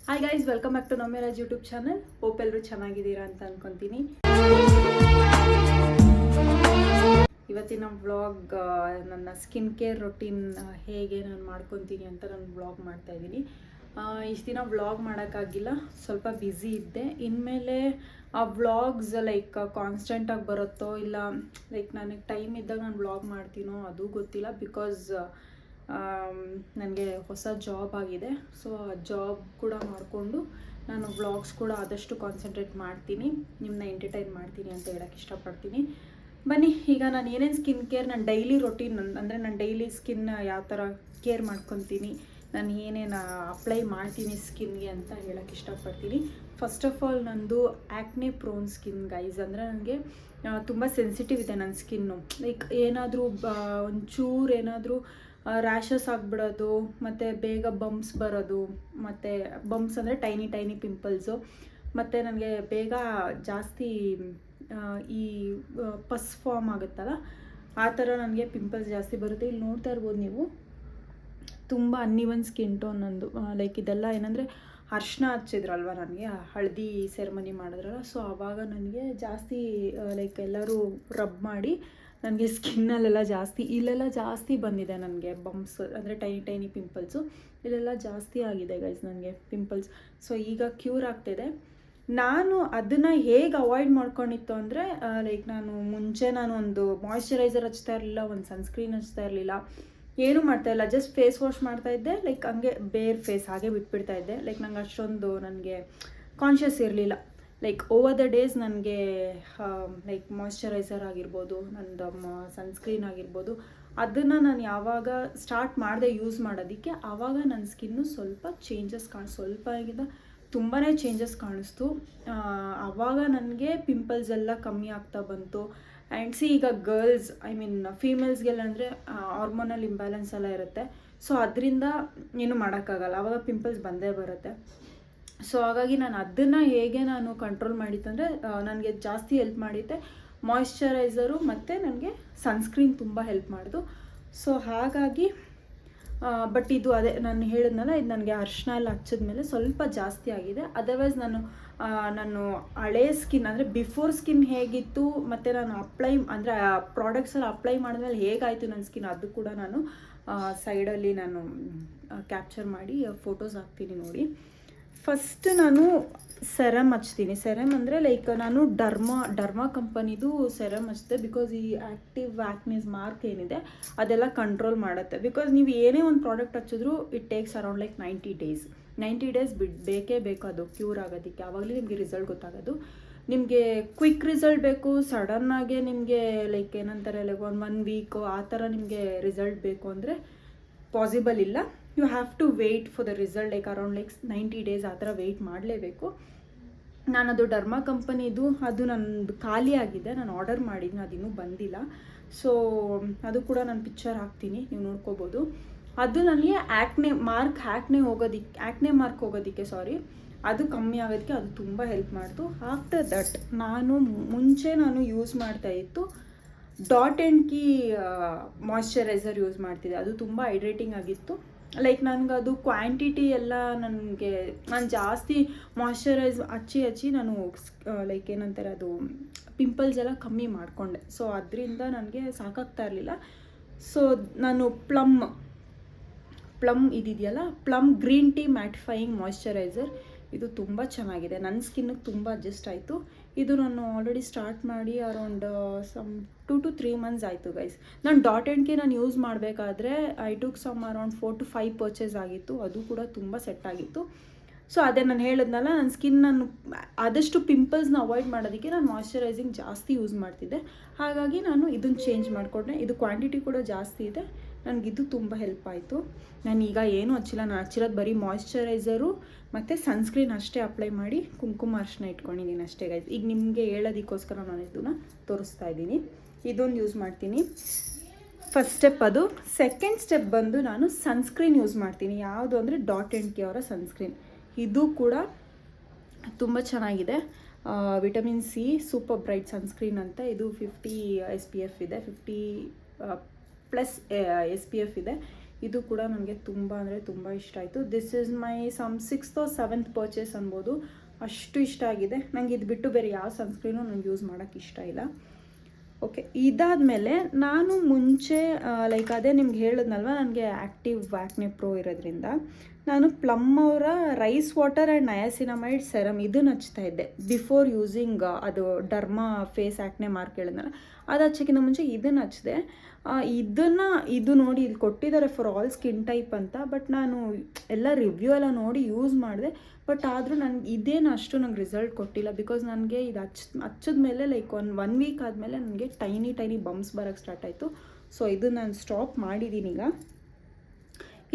Hi guys, welcome back to Namyaraj YouTube channel. Hope ಎಲ್ಲರೂ ಚೆನ್ನಾಗಿದ್ದೀರಾ ಅಂತ ಅನ್ಕೊತೀನಿ. ಇವತ್ತಿನ ವ್ಲಾಗ್ ನನ್ನ ಸ್ಕಿನ್ ಕೇರ್ ರೊಟೀನ್ ಹೇಗೆ ನಾನು ಮಾಡ್ಕೊತೀನಿ ಅಂತ ನಾನು ವ್ಲಾಗ್ ಮಾಡ್ತಾ ಇದ್ದೀನಿ. ಇಷ್ಟು ದಿನ ವ್ಲಾಗ್ ಮಾಡೋಕ್ಕಾಗಿಲ್ಲ, ಸ್ವಲ್ಪ ಬ್ಯುಸಿ ಇದ್ದೆ. ಇನ್ಮೇಲೆ ಆ ವ್ಲಾಗ್ಸ್ ಲೈಕ್ ಕಾನ್ಸ್ಟೆಂಟಾಗಿ ಬರುತ್ತೋ ಇಲ್ಲ ಲೈಕ್ ನನಗೆ ಟೈಮ್ ಇದ್ದಾಗ ನಾನು ವ್ಲಾಗ್ ಮಾಡ್ತೀನೋ ಅದು ಗೊತ್ತಿಲ್ಲ. ಬಿಕಾಸ್ ನನಗೆ ಹೊಸ ಜಾಬ್ ಆಗಿದೆ. ಸೊ ಆ ಜಾಬ್ ಕೂಡ ಮಾಡಿಕೊಂಡು ನಾನು ವ್ಲಾಗ್ಸ್ ಕೂಡ ಆದಷ್ಟು ಕಾನ್ಸಂಟ್ರೇಟ್ ಮಾಡ್ತೀನಿ, ನಿಮ್ಮನ್ನ ಎಂಟರ್ಟೈನ್ ಮಾಡ್ತೀನಿ ಅಂತ ಹೇಳೋಕ್ಕೆ ಇಷ್ಟಪಡ್ತೀನಿ. ಬನ್ನಿ, ಈಗ ನಾನು ಏನೇನು ಸ್ಕಿನ್ ಕೇರ್ ನನ್ನ ಡೈಲಿ ರೊಟೀನ್ ಅಂದರೆ ನಾನು ಡೈಲಿ ಸ್ಕಿನ್ ಯಾವ ಥರ ಕೇರ್ ಮಾಡ್ಕೊತೀನಿ, ನಾನು ಏನೇನು ಅಪ್ಲೈ ಮಾಡ್ತೀನಿ ಸ್ಕಿನ್ಗೆ ಅಂತ ಹೇಳೋಕ್ಕೆ ಇಷ್ಟಪಡ್ತೀನಿ. ಫಸ್ಟ್ ಆಫ್ ಆಲ್ ನಂದು ಆ್ಯಕ್ನೆ ಪ್ರೋನ್ ಸ್ಕಿನ್ ಗೈಸ್. ಅಂದರೆ ನನಗೆ ತುಂಬ ಸೆನ್ಸಿಟಿವ್ ಇದೆ ನನ್ನ ಸ್ಕಿನ್ನು. ಲೈಕ್ ಏನಾದರೂ ಒಂಚೂರು ಏನಾದರೂ ರ್ಯಾಷಸ್ ಆಗಿಬಿಡೋದು, ಮತ್ತು ಬೇಗ ಬಂಪ್ಸ್ ಬರೋದು, ಮತ್ತು ಬಂಪ್ಸ್ ಅಂದರೆ ಟೈನಿ ಪಿಂಪಲ್ಸು, ಮತ್ತು ನನಗೆ ಬೇಗ ಜಾಸ್ತಿ ಈ ಪಸ್ ಫಾರ್ಮ್ ಆಗುತ್ತಲ್ಲ ಆ ಥರ ನನಗೆ ಪಿಂಪಲ್ಸ್ ಜಾಸ್ತಿ ಬರುತ್ತೆ. ಇಲ್ಲಿ ನೋಡ್ತಾ ಇರ್ಬೋದು ನೀವು, ತುಂಬ ಅನ್ನಿವನ್ ಸ್ಕಿನ್ ಟೋನ್ ನಂದು. ಲೈಕ್ ಇದೆಲ್ಲ ಏನಂದರೆ ಅರ್ಶಿನ ಹಚ್ಚಿದ್ರಲ್ವ ನನಗೆ, ಹಳದಿ ಸೆರೆಮನಿ ಮಾಡಿದ್ರಲ್ಲ, ಸೊ ಆವಾಗ ನನಗೆ ಜಾಸ್ತಿ ಲೈಕ್ ಎಲ್ಲರೂ ರಬ್ ಮಾಡಿ ನನಗೆ ಸ್ಕಿನ್ನಲ್ಲೆಲ್ಲ ಜಾಸ್ತಿ ಇಲ್ಲೆಲ್ಲ ಜಾಸ್ತಿ ಬಂದಿದೆ ನನಗೆ ಬಂಪ್ಸ್, ಅಂದರೆ ಟೈನಿ ಪಿಂಪಲ್ಸು ಇಲ್ಲೆಲ್ಲ ಜಾಸ್ತಿ ಆಗಿದೆ ಗೈಸ್ ನನಗೆ ಪಿಂಪಲ್ಸ್. ಸೊ ಈಗ ಕ್ಯೂರ್ ಆಗ್ತಿದೆ. ನಾನು ಅದನ್ನು ಹೇಗೆ ಅವಾಯ್ಡ್ ಮಾಡ್ಕೊಂಡಿತ್ತು ಅಂದರೆ ಲೈಕ್ ಮುಂಚೆ ನಾನು ಒಂದು ಮಾಯ್ಶ್ಚರೈಸರ್ ಹಚ್ತಾ ಇರಲಿಲ್ಲ, ಒಂದು ಸನ್ಸ್ಕ್ರೀನ್ ಹಚ್ತಾ ಇರಲಿಲ್ಲ, ಏನೂ ಮಾಡ್ತಾಯಿಲ್ಲ. ಜಸ್ಟ್ ಫೇಸ್ ವಾಶ್ ಮಾಡ್ತಾಯಿದ್ದೆ, ಲೈಕ್ ಹಂಗೆ ಬೇರ್ ಫೇಸ್ ಹಾಗೆ ಬಿಟ್ಬಿಡ್ತಾಯಿದ್ದೆ. ಲೈಕ್ ನಂಗೆ ಅಷ್ಟೊಂದು ನನಗೆ ಕಾನ್ಷಿಯಸ್ ಇರಲಿಲ್ಲ. ಲೈಕ್ ಓವರ್ ದ ಡೇಸ್ ನನಗೆ ಲೈಕ್ ಮಾಯ್ಶ್ಚರೈಸರ್ ಆಗಿರ್ಬೋದು, ನಂದು ಸನ್ಸ್ಕ್ರೀನ್ ಆಗಿರ್ಬೋದು, ಅದನ್ನು ನಾನು ಯಾವಾಗ ಸ್ಟಾರ್ಟ್ ಮಾಡಿದೆ ಯೂಸ್ ಮಾಡೋದಕ್ಕೆ, ಆವಾಗ ನನ್ನ ಸ್ಕಿನ್ನು ಸ್ವಲ್ಪ ಚೇಂಜಸ್ ಸ್ವಲ್ಪಗಿಂತ ತುಂಬಾ ಚೇಂಜಸ್ ಕಾಣಿಸ್ತು. ಆವಾಗ ನನಗೆ ಪಿಂಪಲ್ಸ್ ಎಲ್ಲ ಕಮ್ಮಿ ಆಗ್ತಾ ಬಂತು. ಆ್ಯಂಡ್ ಈಗ ಗರ್ಲ್ಸ್ ಫೀಮೇಲ್ಸ್ಗೆಲ್ಲ ಅಂದರೆ ಹಾರ್ಮೋನಲ್ ಇಂಬ್ಯಾಲೆನ್ಸ್ ಎಲ್ಲ ಇರುತ್ತೆ. ಸೊ ಅದರಿಂದ ಏನು ಮಾಡೋಕ್ಕಾಗಲ್ಲ, ಆವಾಗ ಪಿಂಪಲ್ಸ್ ಬಂದೇ ಬರುತ್ತೆ. ಸೊ ಹಾಗಾಗಿ ನಾನು ಅದನ್ನು ಹೇಗೆ ನಾನು ಕಂಟ್ರೋಲ್ ಮಾಡಿತ್ತಂದರೆ ನನಗೆ ಜಾಸ್ತಿ ಹೆಲ್ಪ್ ಮಾಡಿದ್ದೆ ಮಾಯ್ಶ್ಚರೈಸರು, ಮತ್ತು ನನಗೆ ಸನ್ಸ್ಕ್ರೀನ್ ತುಂಬ ಹೆಲ್ಪ್ ಮಾಡಿತು. ಸೊ ಹಾಗಾಗಿ ಬಟ್ ಇದು ಅದೇ ನಾನು ಹೇಳಿದ್ನಲ್ಲ, ಇದು ನನಗೆ ಅರ್ಶಿನ ಎಲ್ಲ ಹಚ್ಚಿದ್ಮೇಲೆ ಸ್ವಲ್ಪ ಜಾಸ್ತಿ ಆಗಿದೆ. ಅದರ್ವೈಸ್ ನಾನು ಹಳೇ ಸ್ಕಿನ್ ಅಂದರೆ ಬಿಫೋರ್ ಸ್ಕಿನ್ ಹೇಗಿತ್ತು, ಮತ್ತು ನಾನು ಅಪ್ಲೈ ಅಂದರೆ ಪ್ರಾಡಕ್ಟ್ಸ್ ಎಲ್ಲ ಅಪ್ಲೈ ಮಾಡಿದ್ಮೇಲೆ ಹೇಗಾಯಿತು ನನ್ನ ಸ್ಕಿನ್, ಅದು ಕೂಡ ನಾನು ಸೈಡಲ್ಲಿ ನಾನು ಕ್ಯಾಪ್ಚರ್ ಮಾಡಿ ಫೋಟೋಸ್ ಹಾಕ್ತೀನಿ ನೋಡಿ. ಫಸ್ಟ್ ನಾನು ಸೆರಮ್ ಹಚ್ತೀನಿ. ಸೆರಮ್ ಅಂದರೆ ಲೈಕ್ ನಾನು ಡರ್ಮಾ ಕಂಪನಿದು ಸೆರಮ್ ಹಚ್ಚಿದೆ. ಬಿಕಾಸ್ ಈ ಆ್ಯಕ್ಟಿವ್ ಆ್ಯಕ್ನೆಸ್ ಮಾರ್ಕ್ ಏನಿದೆ ಅದೆಲ್ಲ ಕಂಟ್ರೋಲ್ ಮಾಡುತ್ತೆ. ಬಿಕಾಸ್ ನೀವು ಏನೇ ಒಂದು ಪ್ರಾಡಕ್ಟ್ ಹಚ್ಚಿದ್ರು it takes around like 90 days ಬೇಕೇ ಬೇಕು ಅದು ಕ್ಯೂರ್ ಆಗೋದಕ್ಕೆ. ಆವಾಗಲೇ ನಿಮಗೆ ರಿಸಲ್ಟ್ ಗೊತ್ತಾಗೋದು. ನಿಮಗೆ ಕ್ವಿಕ್ ರಿಸಲ್ಟ್ ಬೇಕು, ಸಡನ್ನಾಗೆ ನಿಮಗೆ ಲೈಕ್ ಏನಂತಾರೆ ಲೈಕ್ ಒನ್ ವೀಕು ಆ ಥರ ನಿಮಗೆ ರಿಸಲ್ಟ್ ಬೇಕು ಅಂದರೆ ಪಾಸಿಬಲ್ ಇಲ್ಲ. You have to wait for the result like around like 90 days ಆ ಥರ ವೆಯ್ಟ್ ಮಾಡಲೇಬೇಕು. ನಾನದು ಡರ್ಮಾ ಕಂಪನಿದು ಅದು ನಂದು ಖಾಲಿ ಆಗಿದೆ, ನಾನು ಆರ್ಡರ್ ಮಾಡಿದ್ದೀನಿ, ಅದಿನ್ನೂ ಬಂದಿಲ್ಲ. ಸೊ ಅದು ಕೂಡ ನಾನು ಪಿಕ್ಚರ್ ಹಾಕ್ತೀನಿ, ನೀವು ನೋಡ್ಕೋಬೋದು. ಅದು ನನಗೆ ಆ್ಯಕ್ನೆ ಮಾರ್ಕ್ ಹೋಗೋದಕ್ಕೆ ಅದು ಕಮ್ಮಿ ಆಗೋದಕ್ಕೆ ಅದು ತುಂಬ ಹೆಲ್ಪ್ ಮಾಡ್ತು. ಆಫ್ಟರ್ ದಟ್ ಮುಂಚೆ ನಾನು ಯೂಸ್ ಮಾಡ್ತಾಯಿತ್ತು dot and key moisturiser use ಮಾಡ್ತಿದ್ದೆ. ಅದು ತುಂಬ ಹೈಡ್ರೇಟಿಂಗ್ ಆಗಿತ್ತು. ಲೈಕ್ ನನಗೆ ಅದು ಕ್ವಾಂಟಿಟಿ ಎಲ್ಲ ನಾನು ಜಾಸ್ತಿ ಮಾಯ್ಶ್ಚರೈಸ್ ಹಚ್ಚಿ ನಾನು ಲೈಕ್ ಏನಂತಾರೆ ಅದು ಪಿಂಪಲ್ಸ್ ಎಲ್ಲ ಕಮ್ಮಿ ಮಾಡಿಕೊಂಡೆ. ಸೊ ಅದರಿಂದ ನನಗೆ ಸಾಕಾಗ್ತಾ ಇರಲಿಲ್ಲ. ಸೊ ನಾನು ಪ್ಲಮ್ ಇದಿದೆಯಲ್ಲ, plum green tea mattifying moisturiser, ಇದು ತುಂಬ ಚೆನ್ನಾಗಿದೆ, ನನ್ನ ಸ್ಕಿನ್ನಿಗೆ ತುಂಬ ಅಡ್ಜಸ್ಟ್ ಆಯಿತು. ಇದು ನಾನು ಆಲ್ರೆಡಿ ಸ್ಟಾರ್ಟ್ ಮಾಡಿ ಅರೌಂಡ್ 2 to 3 months ಆಯಿತು ಗೈಸ್. ನಾನು ಡಾಟ್ ಆ್ಯಂಡ್ ಕೀ ನಾನು ಯೂಸ್ ಮಾಡಬೇಕಾದ್ರೆ I took some around 4 to 5 purchase ಆಗಿತ್ತು. ಅದು ಕೂಡ ತುಂಬ ಸೆಟ್ ಆಗಿತ್ತು. ಸೊ ಅದೇ ನಾನು ಹೇಳಿದ್ನಲ್ಲ, ನನ್ನ ಸ್ಕಿನ್ ನಾನು ಆದಷ್ಟು ಪಿಂಪಲ್ಸ್ನ ಅವಾಯ್ಡ್ ಮಾಡೋದಕ್ಕೆ ನಾನು ಮಾಯ್ಶ್ಚರೈಸಿಂಗ್ ಜಾಸ್ತಿ ಯೂಸ್ ಮಾಡ್ತಿದ್ದೆ. ಹಾಗಾಗಿ ನಾನು ಇದನ್ನು ಚೇಂಜ್ ಮಾಡಿಕೊಂಡೆ. ಇದು ಕ್ವಾಂಟಿಟಿ ಕೂಡ ಜಾಸ್ತಿ ಇದೆ, ನನಗಿದು ತುಂಬ ಹೆಲ್ಪ್ ಆಯಿತು. ನಾನು ಈಗ ಏನೂ ಹಚ್ಚಿಲ್ಲ, ನಾನು ಹಚ್ಚಿರೋದು ಬರೀ ಮಾಯ್ಶ್ಚರೈಸರು ಮತ್ತು ಸನ್ಸ್ಕ್ರೀನ್ ಅಷ್ಟೇ ಅಪ್ಲೈ ಮಾಡಿ ಕುಂಕುಮ ಅರ್ಶಿನ ಇಟ್ಕೊಂಡಿದ್ದೀನಿ ಅಷ್ಟೇ ಗೈಸ್. ಈಗ ನಿಮಗೆ ಹೇಳೋದಕ್ಕೋಸ್ಕರ ನಾನು ಇದನ್ನು ತೋರಿಸ್ತಾ ಇದ್ದೀನಿ. ಇದೊಂದು ಯೂಸ್ ಮಾಡ್ತೀನಿ, ಫಸ್ಟ್ ಸ್ಟೆಪ್ ಅದು. ಸೆಕೆಂಡ್ ಸ್ಟೆಪ್ ಬಂದು ನಾನು ಸನ್ಸ್ಕ್ರೀನ್ ಯೂಸ್ ಮಾಡ್ತೀನಿ. ಯಾವುದು ಅಂದರೆ ಡಾಟ್ ಆ್ಯಂಡ್ ಕೀ ಅವರ ಸನ್ಸ್ಕ್ರೀನ್. ಇದು ಕೂಡ ತುಂಬ ಚೆನ್ನಾಗಿದೆ, vitamin C super bright sunscreen ಅಂತ. ಇದು 50 SPF ಇದೆ, 50+ SPF ಇದೆ. ಇದು ಕೂಡ ನನಗೆ ತುಂಬ ಅಂದರೆ ತುಂಬ ಇಷ್ಟ ಆಯಿತು. This is my some 6th or 7th purchase ಅನ್ಬೋದು, ಅಷ್ಟು ಇಷ್ಟ ಆಗಿದೆ ನನಗೆ. ಇದು ಬಿಟ್ಟು ಬೇರೆ ಯಾವ ಸನ್ಸ್ಕ್ರೀನು ನನಗೆ ಯೂಸ್ ಮಾಡೋಕ್ಕೆ ಇಷ್ಟ ಇಲ್ಲ. ಓಕೆ, ಇದಾದಮೇಲೆ ನಾನು ಮುಂಚೆ ಲೈಕ್ ಅದೇ ನಿಮ್ಗೆ ಹೇಳಿದ್ನಲ್ವ, ನನಗೆ ಆ್ಯಕ್ಟಿವ್ ವ್ಯಾಕ್ನೆ ಪ್ರೋ ಇರೋದ್ರಿಂದ ನಾನು ಪ್ಲಮ್ ಅವರ ರೈಸ್ ವಾಟರ್ ಆ್ಯಂಡ್ ನಯಾಸಿನಮೈಡ್ ಸೆರಮ್ ಇದನ್ನು ಹಚ್ತಾ ಇದ್ದೆ ಬಿಫೋರ್ ಯೂಸಿಂಗ್ ಅದು ಡರ್ಮಾ ಫೇಸ್ ಆ್ಯಕ್ನೆ ಮಾರ್ಕ್ ಹೇಳಿದ್ನಲ್ಲ, ಅದು ಹಚ್ಚೋಕ್ಕಿಂತ ಮುಂಚೆ ಇದನ್ನು ಹಚ್ಚಿದೆ. ಇದು ನೋಡಿ ಇಲ್ಲಿ ಕೊಟ್ಟಿದ್ದಾರೆ ಫಾರ್ ಆಲ್ ಸ್ಕಿನ್ ಟೈಪ್ ಅಂತ, ಬಟ್ ನಾನು ಎಲ್ಲ ರಿವ್ಯೂ ಎಲ್ಲ ನೋಡಿ ಯೂಸ್ ಮಾಡಿದೆ. ಬಟ್ ಆದರೂ ನನಗೆ ಇದೇನು ಅಷ್ಟು ನಂಗೆ ರಿಸಲ್ಟ್ ಕೊಟ್ಟಿಲ್ಲ, ಬಿಕಾಸ್ ನನಗೆ ಇದು ಹಚ್ಚಿದ್ಮೇಲೆ ಲೈಕ್ ಒನ್ ವೀಕ್ ಆದಮೇಲೆ ನನಗೆ ಟೈನಿ ಬಂಪ್ಸ್ ಬರೋಕ್ಕೆ ಸ್ಟಾರ್ಟ್ ಆಯಿತು. ಸೊ ಇದು ನಾನು ಸ್ಟಾಪ್ ಮಾಡಿದ್ದೀನಿ ಈಗ.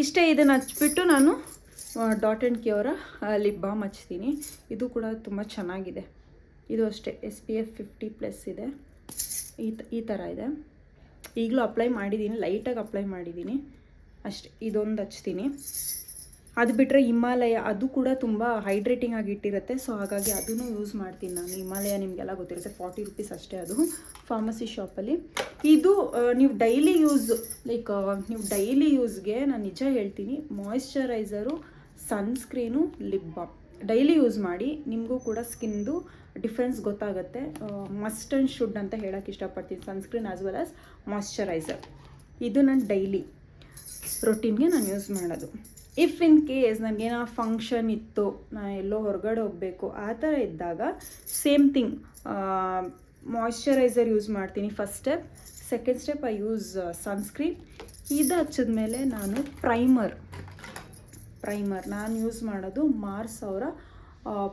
ಇಷ್ಟೇ, ಇದನ್ನು ಹಚ್ಬಿಟ್ಟು ನಾನು ಡಾಟ್ ಆ್ಯಂಡ್ ಕಿ ಅವರ ಲಿಪ್ ಬಾಮ್ ಹಚ್ತೀನಿ. ಇದು ಕೂಡ ತುಂಬ ಚೆನ್ನಾಗಿದೆ. ಇದು ಅಷ್ಟೇ SPF 50+ ಇದೆ, ಈ ಥರ ಇದೆ. ಈಗಲೂ ಅಪ್ಲೈ ಮಾಡಿದ್ದೀನಿ, ಲೈಟಾಗಿ ಅಪ್ಲೈ ಮಾಡಿದ್ದೀನಿ ಅಷ್ಟೇ. ಇದೊಂದು ಹಚ್ತೀನಿ. ಅದು ಬಿಟ್ಟರೆ ಹಿಮಾಲಯ, ಅದು ಕೂಡ ತುಂಬ ಹೈಡ್ರೇಟಿಂಗ್ ಆಗಿ ಇಟ್ಟಿರುತ್ತೆ. ಸೊ ಹಾಗಾಗಿ ಅದನ್ನು ಯೂಸ್ ಮಾಡ್ತೀನಿ ನಾನು. ಹಿಮಾಲಯ ನಿಮಗೆಲ್ಲ ಗೊತ್ತಿರುತ್ತೆ, 40 ರೂಪೀಸ್ ಅಷ್ಟೇ ಅದು ಫಾರ್ಮಸಿ ಶಾಪಲ್ಲಿ. ಇದು ನೀವು ಡೈಲಿ ಯೂಸ್ಗೆ ನಾನು ನಿಜ ಹೇಳ್ತೀನಿ, moisturiser, sunscreen, lip balm daily use ಮಾಡಿ. ನಿಮಗೂ ಕೂಡ ಸ್ಕಿನ್ದು ಡಿಫ್ರೆನ್ಸ್ ಗೊತ್ತಾಗುತ್ತೆ. ಮಸ್ಟ್ ಆ್ಯಂಡ್ ಶುಡ್ ಅಂತ ಹೇಳೋಕ್ಕೆ ಇಷ್ಟಪಡ್ತೀನಿ, sunscreen as well as moisturiser. ಇದು ನಾನು ಡೈಲಿ ರೊಟೀನ್ಗೆ ನಾನು ಯೂಸ್ ಮಾಡೋದು. ಇಫ್ ಇನ್ ಕೇಸ್ ನನಗೇನೋ ಫಂಕ್ಷನ್ ಇತ್ತು, ನಾನು ಎಲ್ಲೋ ಹೊರಗಡೆ ಹೋಗಬೇಕು ಆ ಥರ ಇದ್ದಾಗ ಸೇಮ್ ಥಿಂಗ್, ಮಾಯಿಶ್ಚರೈಸರ್ ಯೂಸ್ ಮಾಡ್ತೀನಿ first step. Second step I use sunscreen. ಇದು ಹಚ್ಚಿದ್ಮೇಲೆ ನಾನು ಪ್ರೈಮರ್ ನಾನು ಯೂಸ್ ಮಾಡೋದು ಮಾರ್ಸ್ ಅವರ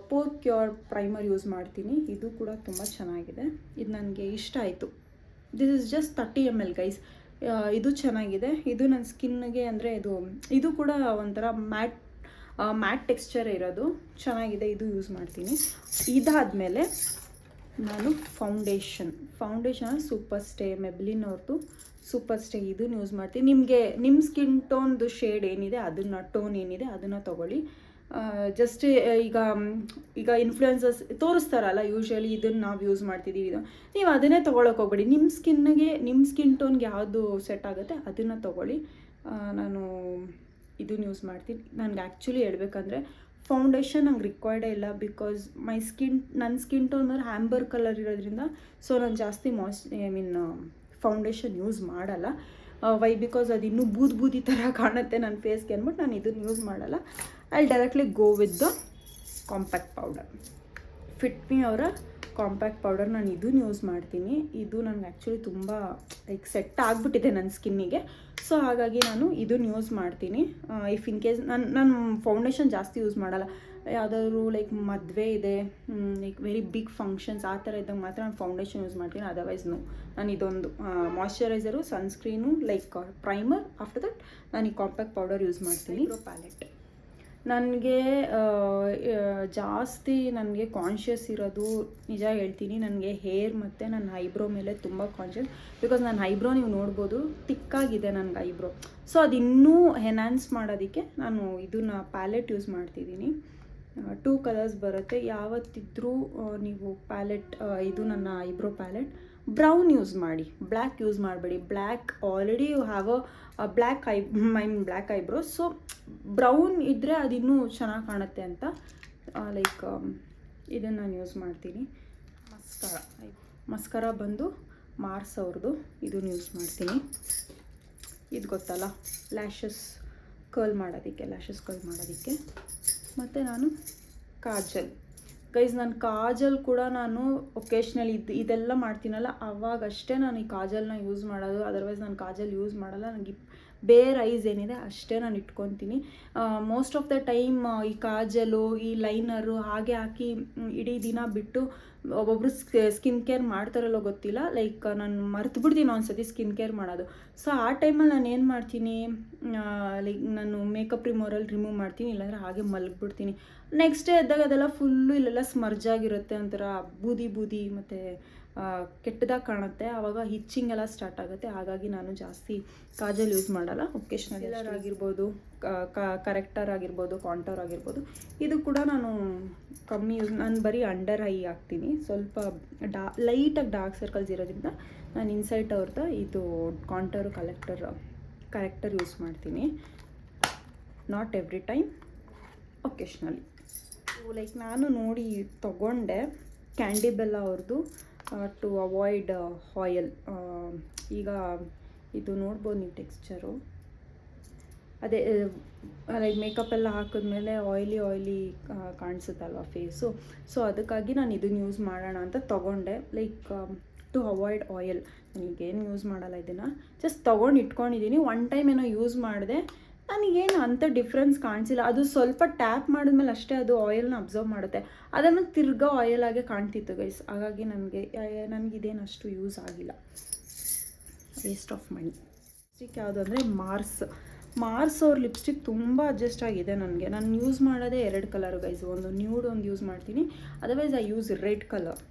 ಪೋರ್ ಕ್ಯೂರ್ ಪ್ರೈಮರ್ ಯೂಸ್ ಮಾಡ್ತೀನಿ. ಇದು ಕೂಡ ತುಂಬ ಚೆನ್ನಾಗಿದೆ, ಇದು ನನಗೆ ಇಷ್ಟ ಆಯಿತು. This is just 30 ml guys. ಇದು ಚೆನ್ನಾಗಿದೆ. ಇದು ನನ್ನ ಸ್ಕಿನ್ಗೆ ಅಂದರೆ ಇದು ಕೂಡ ಒಂಥರ ಮ್ಯಾಟ್ ಟೆಕ್ಸ್ಚರ್ ಇರೋದು ಚೆನ್ನಾಗಿದೆ. ಇದು ಯೂಸ್ ಮಾಡ್ತೀನಿ. ಇದಾದಮೇಲೆ ನಾನು ಫೌಂಡೇಶನ್ ಸೂಪರ್ ಸ್ಟೇ, ಮೆಬ್ಲಿನ್ ಅವ್ರದ್ದು ಸೂಪರ್ ಸ್ಟೇ, ಇದನ್ನು ಯೂಸ್ ಮಾಡ್ತೀನಿ. ನಿಮ್ಮ ಸ್ಕಿನ್ ಟೋನ್ದು ಶೇಡ್ ಏನಿದೆ, ಟೋನ್ ಏನಿದೆ ಅದನ್ನು ತೊಗೊಳ್ಳಿ. ಜಸ್ಟ್ ಈಗ ಇನ್ಫ್ಲುಯೆನ್ಸರ್ಸ್ ತೋರಿಸ್ತಾರಲ್ಲ, ಯೂಶ್ವಲಿ ಇದನ್ನು ನಾವು ಯೂಸ್ ಮಾಡ್ತಿದ್ದೀವಿ, ನೀವು ಅದನ್ನೇ ತೊಗೊಳಕ್ಕೆ ಹೋಗ್ಬೇಡಿ. ನಿಮ್ಮ ಸ್ಕಿನ್ ಟೋನ್ಗೆ ಯಾವುದು ಸೆಟ್ ಆಗುತ್ತೆ ಅದನ್ನು ತೊಗೊಳ್ಳಿ. ನಾನು ಇದನ್ನು ಯೂಸ್ ಮಾಡ್ತೀನಿ. ನನಗೆ ಆ್ಯಕ್ಚುಲಿ ಹೇಳ್ಬೇಕಂದ್ರೆ ಫೌಂಡೇಶನ್ ನಂಗೆ ರಿಕ್ವೈರ್ಡೇ ಇಲ್ಲ, ಬಿಕಾಸ್ ನನ್ನ ಸ್ಕಿನ್ ಟೋನ್ ಆ್ಯಂಬರ್ ಕಲರ್ ಇರೋದ್ರಿಂದ. ಸೊ ನಾನು ಜಾಸ್ತಿ ಫೌಂಡೇಶನ್ ಯೂಸ್ ಮಾಡಲ್ಲ. ವೈ ಬಿಕಾಸ್ ಅದು ಇನ್ನೂ ಬೂದಿ ಥರ ಕಾಣುತ್ತೆ ನನ್ನ ಫೇಸ್ಗೆ ಅಂದ್ಬಿಟ್ಟು ನಾನು ಇದನ್ನು ಯೂಸ್ ಮಾಡಲ್ಲ. I directly go with the compact powder. Fit me ಅವರ ಕಾಂಪ್ಯಾಕ್ಟ್ ಪೌಡರ್ ನಾನು ಇದನ್ನು ಯೂಸ್ ಮಾಡ್ತೀನಿ. ಇದು ನನಗೆ ಆ್ಯಕ್ಚುಲಿ ತುಂಬ ಲೈಕ್ ಸೆಟ್ ಆಗಿಬಿಟ್ಟಿದೆ ನನ್ನ ಸ್ಕಿನ್ನಿಗೆ. ಸೊ ಹಾಗಾಗಿ ನಾನು ಇದನ್ನು ಯೂಸ್ ಮಾಡ್ತೀನಿ. ಇಫ್ ಇನ್ ಕೇಸ್ ನಾನು ಫೌಂಡೇಶನ್ ಜಾಸ್ತಿ ಯೂಸ್ ಮಾಡಲ್ಲ. ಯಾವುದಾದ್ರು ಲೈಕ್ ಮದುವೆ ಇದೆ, ಲೈಕ್ ವೆರಿ ಬಿಗ್ ಫಂಕ್ಷನ್ಸ್ ಆ ಥರ ಇದ್ದಾಗ ಮಾತ್ರ ನಾನು ಫೌಂಡೇಶನ್ ಯೂಸ್ ಮಾಡ್ತೀನಿ. ಅದರ್ವೈಸ್ ನಾನು ಇದೊಂದು moisturiser, sunscreen, like primer. After that ನಾನು ಈ ಕಾಂಪ್ಯಾಕ್ಟ್ ಪೌಡರ್ ಯೂಸ್ ಮಾಡ್ತೀನಿ. ಪ್ಯಾಲೆಟ್ ನನಗೆ ಜಾಸ್ತಿ ಕಾನ್ಷಿಯಸ್ ಇರೋದು ನಿಜ ಹೇಳ್ತೀನಿ, ನನಗೆ ಹೇರ್ ಮತ್ತು ನನ್ನ ಐಬ್ರೋ ಮೇಲೆ ತುಂಬ ಕಾನ್ಷಿಯಸ್. ಬಿಕಾಸ್ ನನ್ನ ಐಬ್ರೋ ನೀವು ನೋಡ್ಬೋದು, ತಿಕ್ಕಾಗಿದೆ ನನಗೆ ಐಬ್ರೋ. ಸೊ ಅದು ಇನ್ನೂ ಎನ್ಹಾನ್ಸ್ ಮಾಡೋದಕ್ಕೆ ನಾನು ಇದನ್ನು ಪ್ಯಾಲೆಟ್ ಯೂಸ್ ಮಾಡ್ತಿದ್ದೀನಿ. 2 ಕಲರ್ಸ್ ಬರುತ್ತೆ. ಯಾವತ್ತಿದ್ರೂ ನೀವು ಪ್ಯಾಲೆಟ್, ಇದು ನನ್ನ ಐಬ್ರೋ ಪ್ಯಾಲೆಟ್, ಬ್ರೌನ್ ಯೂಸ್ ಮಾಡಿ, ಬ್ಲ್ಯಾಕ್ ಯೂಸ್ ಮಾಡಬೇಡಿ. Black already you have black eyebrows. So brown ಇದ್ದರೆ ಅದು ಇನ್ನೂ ಚೆನ್ನಾಗಿ ಕಾಣುತ್ತೆ ಅಂತ ಲೈಕ್ ಇದನ್ನು ನಾನು ಯೂಸ್ ಮಾಡ್ತೀನಿ. ಮಸ್ಕರ ಬಂದು ಮಾರ್ಸ್ ಅವ್ರದ್ದು, ಇದನ್ನು ಯೂಸ್ ಮಾಡ್ತೀನಿ. ಇದು ಗೊತ್ತಲ್ಲ, ಲ್ಯಾಶಸ್ ಕರ್ಲ್ ಮಾಡೋದಕ್ಕೆ. ಮತ್ತು ನಾನು ಕಾಜಲ್ ಗೈಸ್, ನಾನು ಕಾಜಲ್ ಕೂಡ ನಾನು ಒಕೇಶ್ನಲಿ ಇದೆಲ್ಲ ಮಾಡ್ತೀನಲ್ಲ ಅವಾಗಷ್ಟೇ ನಾನು ಈ ಕಾಜಲ್ನ ಯೂಸ್ ಮಾಡೋದು. ಅದರ್ವೈಸ್ ನಾನು ಕಾಜಲ್ ಯೂಸ್ ಮಾಡಲ್ಲ. ನನಗೆ ಬೇರ್ ಐಸ್ ಏನಿದೆ ಅಷ್ಟೇ ನಾನು ಇಟ್ಕೊತೀನಿ. ಮೋಸ್ಟ್ ಆಫ್ ದ ಟೈಮ್ ಈ ಕಾಜಲು, ಈ ಲೈನರು ಹಾಗೆ ಹಾಕಿ ಇಡೀ ದಿನ ಬಿಟ್ಟು ಒಬ್ಬೊಬ್ಬರು ಸ್ಕಿನ್ ಕೇರ್ ಮಾಡ್ತಾರಲ್ಲೋ ಗೊತ್ತಿಲ್ಲ, ಲೈಕ್ ನಾನು ಮರ್ತು ಬಿಡ್ತೀನಿ ಒಂದ್ಸತಿ ಸ್ಕಿನ್ ಕೇರ್ ಮಾಡೋದು. ಸೊ ಆ ಟೈಮಲ್ಲಿ ನಾನು ಏನು ಮಾಡ್ತೀನಿ, ಲೈಕ್ ನಾನು ಮೇಕಪ್ ರಿಮೂವ್ ಮಾಡ್ತೀನಿ, ಇಲ್ಲಾಂದರೆ ಹಾಗೆ ಮಲಗಿಬಿಡ್ತೀನಿ. ನೆಕ್ಸ್ಟ್ ಡೇ ಎದ್ದಾಗ ಅದೆಲ್ಲ ಫುಲ್ಲು ಇಲ್ಲೆಲ್ಲ ಸ್ಮರ್ಜ್ ಆಗಿರುತ್ತೆ, ಒಂಥರ ಬೂದಿ ಮತ್ತು ಕೆಟ್ಟದಾಗಿ ಕಾಣುತ್ತೆ. ಆವಾಗ ಹಿಚ್ಚಿಂಗ್ ಎಲ್ಲ ಸ್ಟಾರ್ಟ್ ಆಗುತ್ತೆ. ಹಾಗಾಗಿ ನಾನು ಜಾಸ್ತಿ ಕಾಜಲ್ ಯೂಸ್ ಮಾಡಲ್ಲ. ಒಕೇಶ್ನಲ್ ಆಗಿರ್ಬೋದು, ಕರೆಕ್ಟರ್ ಆಗಿರ್ಬೋದು, ಕಾಂಟೋರ್ ಆಗಿರ್ಬೋದು, ಇದು ಕೂಡ ನಾನು ಕಮ್ಮಿ ಯೂಸ್. ನಾನು ಬರೀ ಅಂಡರ್ ಐ ಹಾಕ್ತೀನಿ. ಸ್ವಲ್ಪ ಲೈಟಾಗಿ ಡಾರ್ಕ್ ಸರ್ಕಲ್ಸ್ ಇರೋದ್ರಿಂದ ನಾನು ಇನ್ಸೈಟ್ ಅವ್ರದ್ದು ಇದು ಕಾಂಟೋರು ಕಲೆಕ್ಟರ್ ಕರೆಕ್ಟರ್ ಯೂಸ್ ಮಾಡ್ತೀನಿ, ನಾಟ್ ಎವ್ರಿ ಟೈಮ್, ಒಕೇಶ್ನಲಿ. ಲೈಕ್ ನಾನು ನೋಡಿ ತೊಗೊಂಡೆ ಕ್ಯಾಂಡಿ ಬೆಲ್ಲ ಅವ್ರದ್ದು ಟು ಅವಾಯ್ಡ್ ಆಯಿಲ್. ಈಗ ಇದು ನೋಡ್ಬೋದು ನೀವು ಟೆಕ್ಸ್ಚರು, ಅದೇ ಲೈಕ್ ಮೇಕಪ್ ಎಲ್ಲ ಹಾಕಿದ್ಮೇಲೆ ಆಯ್ಲಿ ಕಾಣಿಸುತ್ತಲ್ವ ಫೇಸು. ಸೊ ಅದಕ್ಕಾಗಿ ನಾನು ಇದನ್ನು ಯೂಸ್ ಮಾಡೋಣ ಅಂತ ತೊಗೊಂಡೆ, ಲೈಕ್ ಟು ಅವಾಯ್ಡ್ ಆಯಿಲ್. ನನಗೇನು ಯೂಸ್ ಮಾಡಲ್ಲ ಇದನ್ನು, ಜಸ್ಟ್ ತೊಗೊಂಡು ಇಟ್ಕೊಂಡಿದ್ದೀನಿ. ಒನ್ ಟೈಮ್ ಏನೋ ಯೂಸ್ ಮಾಡಿದೆ, ನನಗೇನು ಅಂಥ ಡಿಫ್ರೆನ್ಸ್ ಕಾಣಿಸಿಲ್ಲ. ಅದು ಸ್ವಲ್ಪ ಟ್ಯಾಪ್ ಮಾಡಿದ್ಮೇಲೆ ಅಷ್ಟೇ ಅದು ಆಯಿಲ್ನ ಅಬ್ಸರ್ವ್ ಮಾಡುತ್ತೆ, ಅದನ್ನು ತಿರ್ಗಾ ಆಯಿಲಾಗೆ ಕಾಣ್ತಿತ್ತು ಗೈಸ್. ಹಾಗಾಗಿ ನನಗಿದೇನು ಅಷ್ಟು ಯೂಸ್ ಆಗಿಲ್ಲ, ವೇಸ್ಟ್ ಆಫ್ ಮನಿ. ಲಿಪ್ಸ್ಟಿಕ್ ಯಾವುದು ಅಂದರೆ ಮಾರ್ಸ್ ಅವ್ರ ಲಿಪ್ಸ್ಟಿಕ್ ತುಂಬ ಅಡ್ಜಸ್ಟ್ ಆಗಿದೆ ನನಗೆ. ನಾನು ಯೂಸ್ ಮಾಡೋದೇ 2 ಕಲರು ಗೈಸ್, ಒಂದು ನ್ಯೂಡ್ ಒಂದು ಯೂಸ್ ಮಾಡ್ತೀನಿ, otherwise I use red colour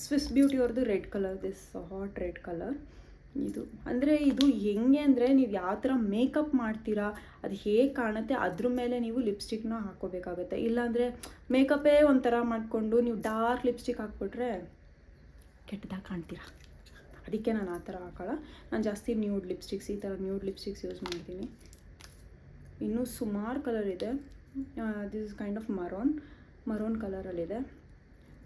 Swiss beauty ಅವ್ರದ್ದು red colour, this hot red colour. ಇದು ಅಂದರೆ ಇದು ಹೆಂಗೆ ಅಂದರೆ ನೀವು ಯಾವ ಥರ ಮೇಕಪ್ ಮಾಡ್ತೀರಾ, ಅದು ಹೇಗೆ ಕಾಣುತ್ತೆ ಅದ್ರ ಮೇಲೆ ನೀವು ಲಿಪ್ಸ್ಟಿಕ್ನ ಹಾಕ್ಕೋಬೇಕಾಗತ್ತೆ. ಇಲ್ಲಾಂದರೆ ಮೇಕಪ್ಪೇ ಒಂಥರ ಮಾಡಿಕೊಂಡು ನೀವು ಡಾರ್ಕ್ ಲಿಪ್ಸ್ಟಿಕ್ ಹಾಕ್ಬಿಟ್ರೆ ಕೆಟ್ಟದಾಗಿ ಕಾಣ್ತೀರಾ. ಅದಕ್ಕೆ ನಾನು ಆ ಥರ ಹಾಕೋಲ್ಲ. ನಾನು ಜಾಸ್ತಿ ನ್ಯೂಡ್ ಲಿಪ್ಸ್ಟಿಕ್ಸ್, ಈ ಥರ ನ್ಯೂಡ್ ಲಿಪ್ಸ್ಟಿಕ್ಸ್ ಯೂಸ್ ಮಾಡ್ತೀನಿ. ಇನ್ನೂ ಸುಮಾರು ಕಲರ್ ಇದೆ, ದಿಸ್ ಇಸ್ ಕೈಂಡ್ ಆಫ್ ಮರೋನ್ ಕಲರಲ್ಲಿದೆ.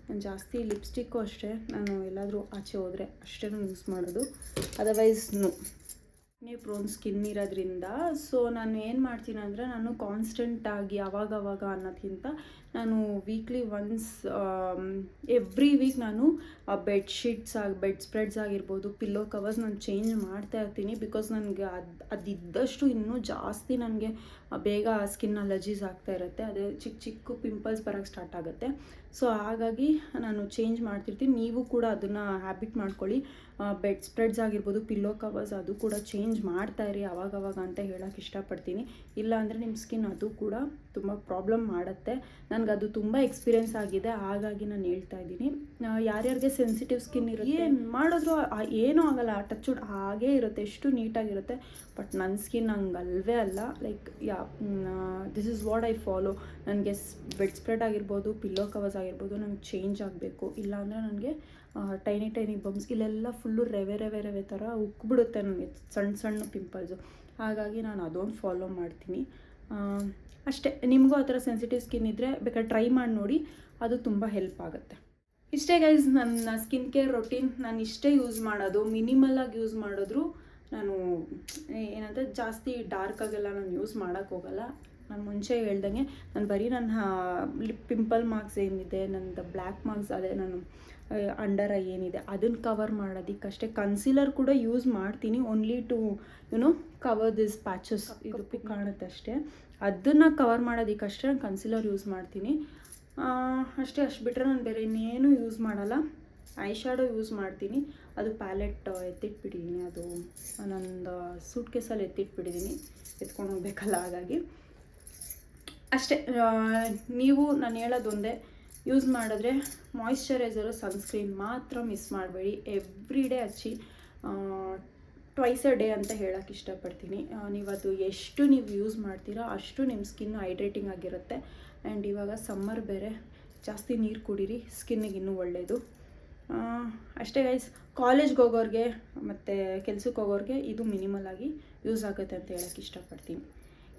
ನಾನು ಜಾಸ್ತಿ ಲಿಪ್ಸ್ಟಿಕ್ಕು ಅಷ್ಟೇ, ನಾನು ಎಲ್ಲಾದರೂ ಆಚೆ ಹೋದರೆ ಅಷ್ಟೇ ಯೂಸ್ ಮಾಡೋದು, ಅದರ್ವೈಸ್ ಪ್ರೋನ್ ಸ್ಕಿನ್ ಇರೋದ್ರಿಂದ. ಸೊ ನಾನು ಏನು ಮಾಡ್ತೀನಿ ಅಂದರೆ, ನಾನು ಕಾನ್ಸ್ಟೆಂಟಾಗಿ ಅವಾಗವಾಗ ಅನ್ನೋದಕ್ಕಿಂತ ನಾನು ವೀಕ್ಲಿ ಒನ್ಸ್, ಎವ್ರಿ ವೀಕ್ ನಾನು ಬೆಡ್ ಸ್ಪ್ರೆಡ್ಸ್ ಆಗಿರ್ಬೋದು, ಪಿಲ್ಲೋ ಕವರ್ಸ್ ನಾನು ಚೇಂಜ್ ಮಾಡ್ತಾ ಇರ್ತೀನಿ. ಬಿಕಾಸ್ ನನಗೆ ಅದಿದ್ದಷ್ಟು ಇನ್ನೂ ಜಾಸ್ತಿ ನನಗೆ ಬೇಗ ಸ್ಕಿನ್ ಅಲರ್ಜೀಸ್ ಆಗ್ತಾ ಇರುತ್ತೆ, ಅದೇ ಚಿಕ್ಕ ಪಿಂಪಲ್ಸ್ ಬರೋಕ್ಕೆ ಸ್ಟಾರ್ಟ್ ಆಗುತ್ತೆ. ಸೊ ಹಾಗಾಗಿ ನಾನು ಚೇಂಜ್ ಮಾಡ್ತಿರ್ತೀನಿ. ನೀವು ಕೂಡ ಅದನ್ನು ಹ್ಯಾಬಿಟ್ ಮಾಡ್ಕೊಳ್ಳಿ. ಬೆಡ್ ಸ್ಪ್ರೆಡ್ಸ್ ಆಗಿರ್ಬೋದು, ಪಿಲ್ಲೋ ಕವರ್ಸ್, ಅದು ಕೂಡ ಚೇಂಜ್ ಮಾಡ್ತಾಯಿರಿ ಅವಾಗವಾಗ ಅಂತ ಹೇಳೋಕ್ಕೆ ಇಷ್ಟಪಡ್ತೀನಿ. ಇಲ್ಲಾಂದರೆ ನಿಮ್ಮ ಸ್ಕಿನ್ ಅದು ಕೂಡ ತುಂಬ ಪ್ರಾಬ್ಲಮ್ ಮಾಡುತ್ತೆ. ನನಗದು ತುಂಬ ಎಕ್ಸ್ಪೀರಿಯೆನ್ಸ್ ಆಗಿದೆ, ಹಾಗಾಗಿ ನಾನು ಹೇಳ್ತಾ ಇದ್ದೀನಿ. ಯಾರ್ಯಾರಿಗೆ ಸೆನ್ಸಿಟಿವ್ ಸ್ಕಿನ್ ಇರುತ್ತೆ, ಏನು ಮಾಡಿದ್ರು ಏನೂ ಆಗಲ್ಲ, ಟಚ್ವುಡ್ ಹಾಗೇ ಇರುತ್ತೆ, ಎಷ್ಟು ನೀಟಾಗಿರುತ್ತೆ. ಬಟ್ ನನ್ನ ಸ್ಕಿನ್ ಹಂಗಲ್ವೇ ಅಲ್ಲ. Like this is what I follow. ನನಗೆ ಬೆಡ್ ಸ್ಪ್ರೆಡ್ ಆಗಿರ್ಬೋದು, ಪಿಲ್ಲೋ ಕವರ್ಸ್ ಆಗಿರ್ಬೋದು, ನನಗೆ ಚೇಂಜ್ ಆಗಬೇಕು. ಇಲ್ಲಾಂದರೆ ನನಗೆ ಟೈನಿ ಬಂಪ್ಸ್, ಇಲ್ಲೆಲ್ಲ ಫುಲ್ಲು ರವೆ ಥರ ಉಕ್ಬಿಡುತ್ತೆ ನನಗೆ, ಸಣ್ಣ ಪಿಂಪಲ್ಸು. ಹಾಗಾಗಿ ನಾನು ಅದೊಂದು ಫಾಲೋ ಮಾಡ್ತೀನಿ ಅಷ್ಟೇ. ನಿಮಗೂ ಆ ಥರ ಸೆನ್ಸಿಟಿವ್ ಸ್ಕಿನ್ ಇದ್ದರೆ ಬೇಕಾದ್ರೆ ಟ್ರೈ ಮಾಡಿ ನೋಡಿ, ಅದು ತುಂಬ ಹೆಲ್ಪ್ ಆಗುತ್ತೆ. ಇಷ್ಟೇ ಗೈಸ್ ನನ್ನ ಸ್ಕಿನ್ ಕೇರ್ ರೊಟೀನ್. ನಾನು ಇಷ್ಟೇ ಯೂಸ್ ಮಾಡೋದು, ಮಿನಿಮಲಾಗಿ ಯೂಸ್ ಮಾಡಿದ್ರು. ನಾನು ಏನಂದರೆ ಜಾಸ್ತಿ ಡಾರ್ಕಾಗೆಲ್ಲ ನಾನು ಯೂಸ್ ಮಾಡೋಕ್ಕೆ ಹೋಗಲ್ಲ. ನಾನು ಮುಂಚೆ ಹೇಳ್ದಂಗೆ ನಾನು ಬರೀ ನನ್ನ ಲಿಪ್ ಪಿಂಪಲ್ ಮಾರ್ಕ್ಸ್ ಏನಿದೆ, ನನ್ನದು ಬ್ಲ್ಯಾಕ್ ಮಾರ್ಕ್ಸ್, ಅದೇ ನಾನು ಅಂಡರ್ ಐ ಏನಿದೆ ಅದನ್ನು ಕವರ್ ಮಾಡೋದಕ್ಕಷ್ಟೇ. ಕನ್ಸೀಲರ್ ಕೂಡ ಯೂಸ್ ಮಾಡ್ತೀನಿ, only to cover this patches, ಇದು ಕಾಣುತ್ತೆ ಅಷ್ಟೇ. ಅದನ್ನು ಕವರ್ ಮಾಡೋದಕ್ಕಷ್ಟೇ ನಾನು ಕನ್ಸೀಲರ್ ಯೂಸ್ ಮಾಡ್ತೀನಿ ಅಷ್ಟೇ. ಅಷ್ಟು ಬಿಟ್ಟರೆ ನಾನು ಬೇರೆ ಇನ್ನೇನು ಯೂಸ್ ಮಾಡಲ್ಲ. ಐ ಶ್ಯಾಡೋ ಯೂಸ್ ಮಾಡ್ತೀನಿ, ಅದು ಪ್ಯಾಲೆಟ್ ಎತ್ತಿಟ್ಬಿಟ್ಟಿದ್ದೀನಿ, ಅದು ನನ್ನದು ಸೂಟ್ ಕೇಸಲ್ಲಿ ಎತ್ತಿಟ್ಬಿಟ್ಟಿದ್ದೀನಿ, ಎತ್ಕೊಂಡು ಹೋಗ್ಬೇಕಲ್ಲ, ಹಾಗಾಗಿ ಅಷ್ಟೇ. ನೀವು ನಾನು ಹೇಳೋದೊಂದೇ, ಯೂಸ್ ಮಾಡಿದ್ರೆ ಮಾಯಿಶ್ಚರೈಸರು, ಸನ್ಸ್ಕ್ರೀನ್ ಮಾತ್ರ ಮಿಸ್ ಮಾಡಬೇಡಿ. ಎವ್ರಿ ಡೇ ಹಚ್ಚಿ, ಟ್ವೈಸ್ ಅ ಡೇ ಅಂತ ಹೇಳೋಕ್ಕೆ ಇಷ್ಟಪಡ್ತೀನಿ. ನೀವು ಅದು ಎಷ್ಟು ನೀವು ಯೂಸ್ ಮಾಡ್ತೀರೋ ಅಷ್ಟು ನಿಮ್ಮ ಸ್ಕಿನ್ ಹೈಡ್ರೇಟಿಂಗ್ ಆಗಿರುತ್ತೆ. ಆ್ಯಂಡ್ ಇವಾಗ ಸಮ್ಮರ್ ಬೇರೆ, ಜಾಸ್ತಿ ನೀರು ಕುಡೀರಿ, ಸ್ಕಿನ್ನಿಗೆ ಇನ್ನೂ ಒಳ್ಳೆಯದು. ಅಷ್ಟೇ ಗೈಸ್. ಕಾಲೇಜ್ಗೆ ಹೋಗೋರಿಗೆ ಮತ್ತು ಕೆಲ್ಸಕ್ಕೆ ಹೋಗೋರಿಗೆ ಇದು ಮಿನಿಮಲ್ ಆಗಿ ಯೂಸ್ ಆಗುತ್ತೆ ಅಂತ ಹೇಳೋಕ್ಕೆ ಇಷ್ಟಪಡ್ತೀನಿ.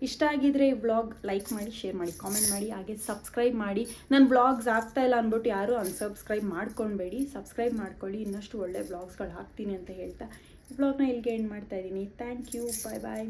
ಇಷ್ಟ ಆಗಿದ್ರೆ ಈ ವ್ಲಾಗ್ ಲೈಕ್ ಮಾಡಿ, ಶೇರ್ ಮಾಡಿ, ಕಾಮೆಂಟ್ ಮಾಡಿ, ಹಾಗೆ ಸಬ್ಸ್ಕ್ರೈಬ್ ಮಾಡಿ. ನನ್ನ ವ್ಲಾಗ್ಸ್ ಆಗ್ತಾಯಿಲ್ಲ ಅಂದ್ಬಿಟ್ಟು ಯಾರೂ ಅನ್ಸಬ್ಸ್ಕ್ರೈಬ್ ಮಾಡ್ಕೊಬೇಡಿ, ಸಬ್ಸ್ಕ್ರೈಬ್ ಮಾಡ್ಕೊಳ್ಳಿ. ಇನ್ನಷ್ಟು ಒಳ್ಳೆ ವ್ಲಾಗ್ಸ್ಗಳು ಹಾಕ್ತೀನಿ ಅಂತ ಹೇಳ್ತಾ ಈ ವ್ಲಾಗ್ನ ಇಲ್ಲಿಗೆ ಎಂಡ್ ಮಾಡ್ತಾಯಿದ್ದೀನಿ. Thank you, bye bye.